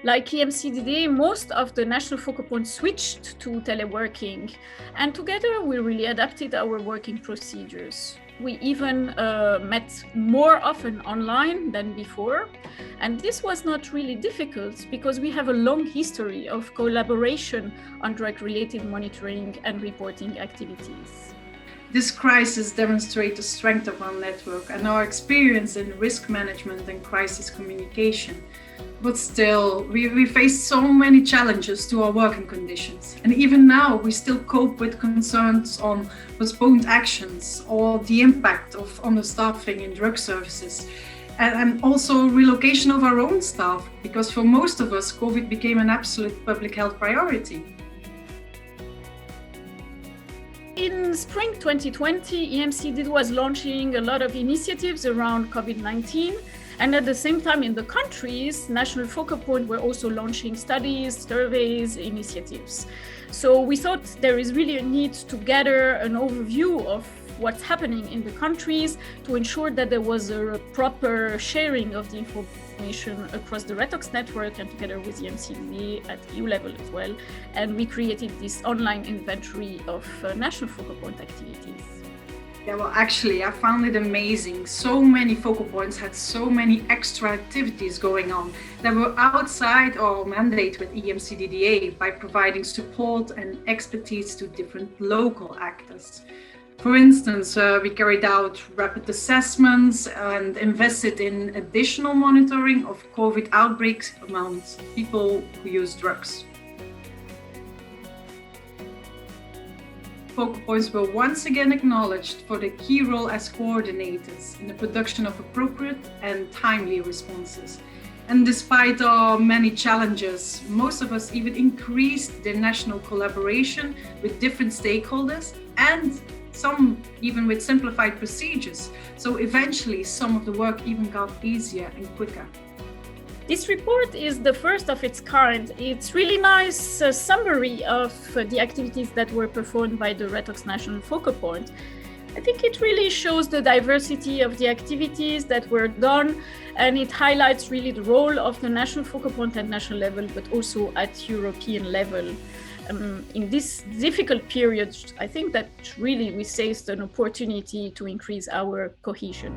Like EMCDDA, most of the national focal points switched to teleworking, and together we really adapted our working procedures. We even met more often online than before, and this was not really difficult because we have a long history of collaboration on drug-related monitoring and reporting activities. This crisis demonstrates the strength of our network and our experience in risk management and crisis communication. But still, we face so many challenges to our working conditions. And even now, we still cope with concerns on postponed actions or the impact of understaffing in drug services. And also relocation of our own staff, because for most of us, COVID became an absolute public health priority. In spring 2020, EMCDDA was launching a lot of initiatives around COVID-19. And at the same time in the countries, national focal points were also launching studies, surveys, initiatives. So we thought there is really a need to gather an overview of what's happening in the countries to ensure that there was a proper sharing of the information across the Retox network and together with EMCDDA at EU level as well. And we created this online inventory of national focal point activities. Yeah, well, actually, I found it amazing. So many focal points had so many extra activities going on that were outside our mandate with EMCDDA by providing support and expertise to different local actors. For instance, we carried out rapid assessments and invested in additional monitoring of COVID outbreaks among people who use drugs. Focal points were once again acknowledged for their key role as coordinators in the production of appropriate and timely responses. And despite our many challenges, most of us even increased the national collaboration with different stakeholders and some even with simplified procedures. So eventually some of the work even got easier and quicker. This report is the first of its kind. It's really nice summary of the activities that were performed by the Retox National Focal Point. I think it really shows the diversity of the activities that were done, and it highlights really the role of the national focal point at national level, but also at European level. In this difficult period, I think that really we seized an opportunity to increase our cohesion.